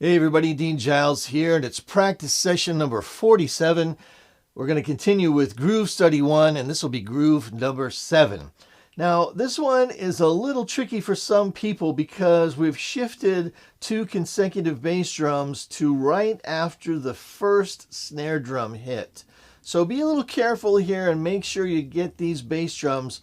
Hey everybody, Dean Giles here, and it's practice session number 47. We're going to continue with groove study 1, and this will be groove number 7. Now, this one is a little tricky for some people because we've shifted 2 consecutive bass drums to right after the first snare drum hit. So be a little careful here and make sure you get these bass drums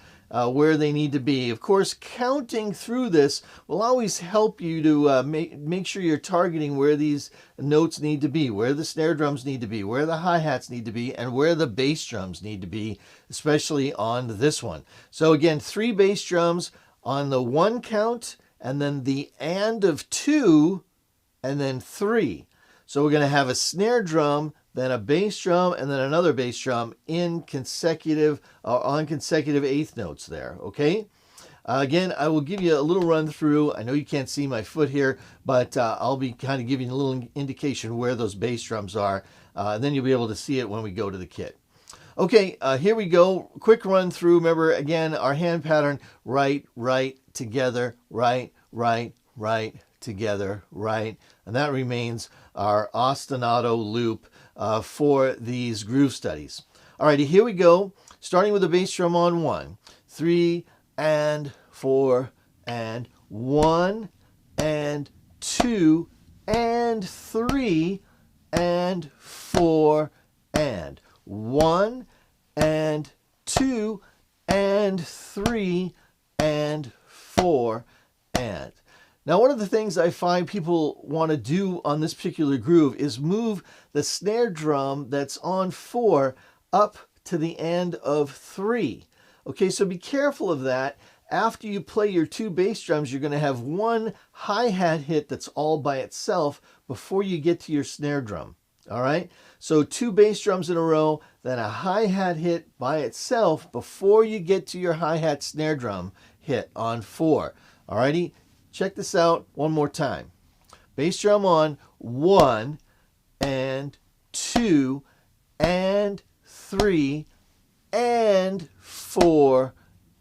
where they need to be. Of course, counting through this will always help you to make sure you're targeting where these notes need to be, where the snare drums need to be, where the hi-hats need to be, and where the bass drums need to be, especially on this one. So again, 3 bass drums on the 1 count, and then the and of 2, and then 3. So we're going to have a snare drum, then a bass drum, and then another bass drum in consecutive, on consecutive eighth notes there, okay? Again, I will give you a little run through. I know you can't see my foot here, but I'll be kind of giving a little indication where those bass drums are, and then you'll be able to see it when we go to the kit. Okay, here we go. Quick run through. Remember, again, our hand pattern, right, right, together, right, right, right, together, right. And that remains our ostinato loop for these groove studies. Alrighty, here we go. Starting with the bass drum on 1, 3 and 4 and 1 and 2 and 3 and 4 and 1 and 2 and 3 and 4 and. Now, one of the things I find people want to do on this particular groove is move the snare drum that's on 4 up to the end of 3. Okay, so be careful of that. After you play your 2 bass drums, you're going to have 1 hi-hat hit that's all by itself before you get to your snare drum. All right, so 2 bass drums in a row, then a hi-hat hit by itself before you get to your hi-hat snare drum hit on 4. All righty. Check this out one more time. Bass drum on 1 and 2 and 3 and 4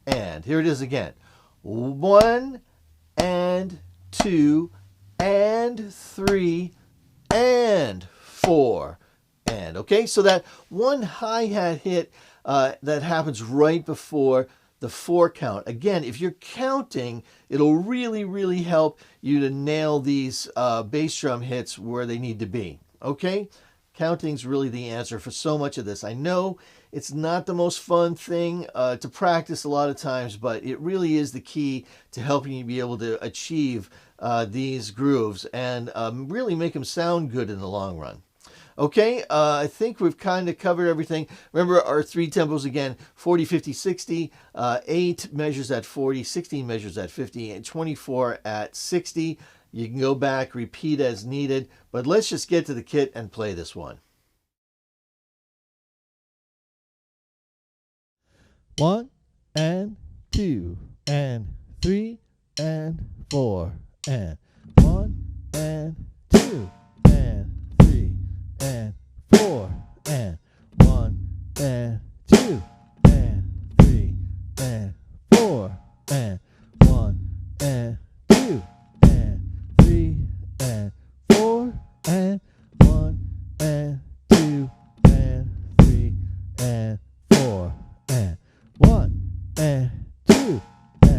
and. Here it is again. 1 and 2 and 3 and 4 and. Okay, so that 1 hi-hat hit that happens right before the 4 count. Again, if you're counting, it'll really help you to nail these bass drum hits where they need to be. Okay? Counting's really the answer for so much of this. I know it's not the most fun thing to practice a lot of times, but it really is the key to helping you be able to achieve these grooves and really make them sound good in the long run. Okay, I think we've kind of covered everything. Remember our 3 tempos again, 40, 50, 60, 8 measures at 40, 16 measures at 50, and 24 at 60. You can go back, repeat as needed, but let's just get to the kit and play this one. 1 and 2 and 3 and 4 and 1 and 2 and 3 and 4 and 1 and 2 and 3 and 4 and 1 and 2 and 3 and 4 and 1 and 2 and 3 and 4 and 1 and 2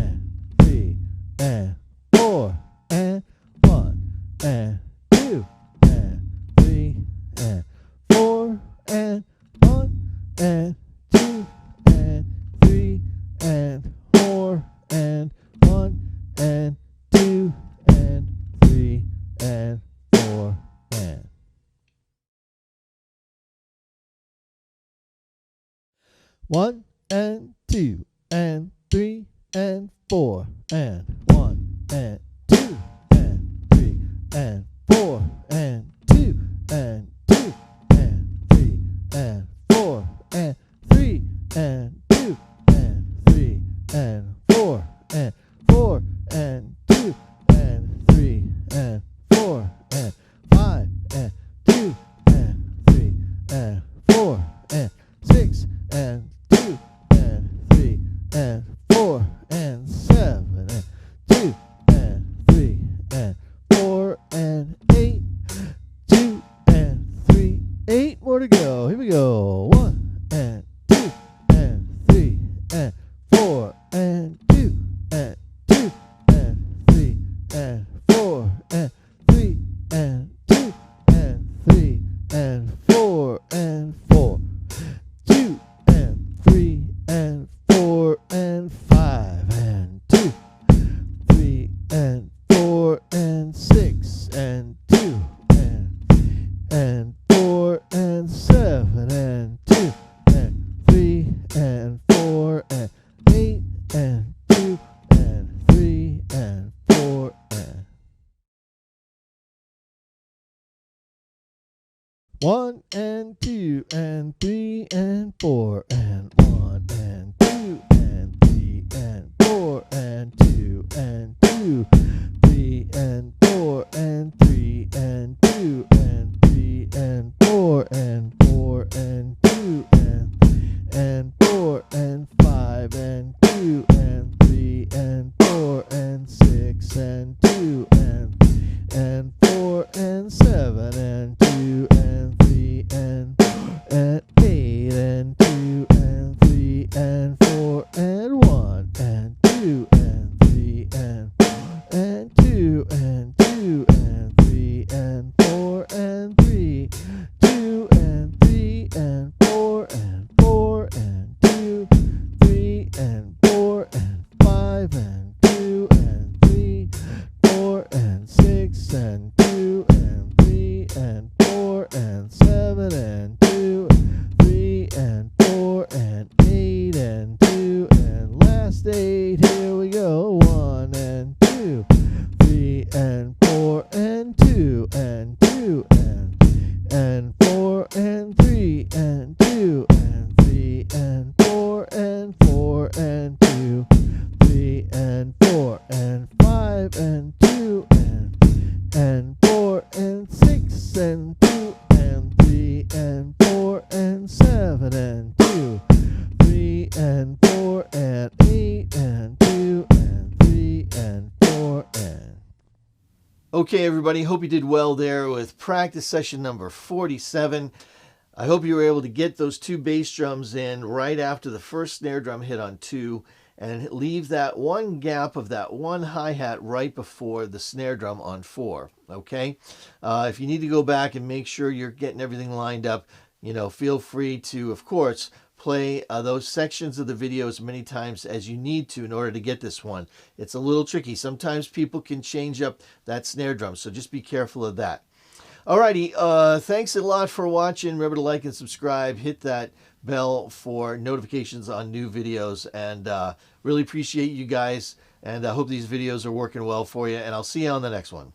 and 3 and 4 and 1 and 2 and 3 and 4 and 1 and 2 and 3 and 4 and 1 and 2 and 3 and 4 and. 1 and 2 and 3 and 4 and 1 and 2 and 3 and 4 and 2 and 2 and 3 and 4 and 3 and 2 and 3 and 4 and 4 and 2 and 3 and 4 and 5 and 2 and 3 and 4 and 6 and 2 and 3 and 4 and 7 and 2 and 3 and 4 and 8 and 4 and 2 and 2 and 3 and 4 and 3 and 2 and 3 and 4 and 4, 2 and 3 and 4 and 5 and 2, 3 and 4 and 6 and 2 and 4 and 7 and 2 and 3 and 4 and 8 and 2 and 3 and 4 and 1 and 2 and 3 and 4 and 1 and 2 and 3 and 4 and 2 and 2, 3 and 4 and 3 and 2 and 3 and 4 and 4 and 2 and 4 and 5 and 2 and 3 and 4 and 6 and 2 and 4 and 7 and 2 and 3 and 8 and 2 and 3 and 4 and 1 and 2 and 3 and 2 and 2 and 3 and 4 and 3, 2 and 3 and 4 and 4 and 2, 3 and 4 and 5 and 2 and 3, 4 and 6 and 2 and 3 and 4 and 7 and 2, 3 and 4 and 8 and 2 and last 8. Here we go. 1 and 2, 3 and 4 and 2 and 2 and 4 and 3 and 2 and 3 and 4 and 4 and 2, 3 and 4 and 5 and 2 and 4 and 6 and 2 and 3 and 4 and 7 and 2, 3 and 4 and 8 and 2 and 3 and 4 and. Okay, everybody, hope you did well there with practice session number 47. I hope you were able to get those 2 bass drums in right after the first snare drum hit on 2 and leave that one gap of that one hi-hat right before the snare drum on 4, okay? If you need to go back and make sure you're getting everything lined up, feel free to, of course, play those sections of the video as many times as you need to in order to get this one. It's a little tricky. Sometimes people can change up that snare drum, so just be careful of that. Alrighty, thanks a lot for watching. Remember to like and subscribe. Hit that bell for notifications on new videos, and really appreciate you guys, and I hope these videos are working well for you, and I'll see you on the next one.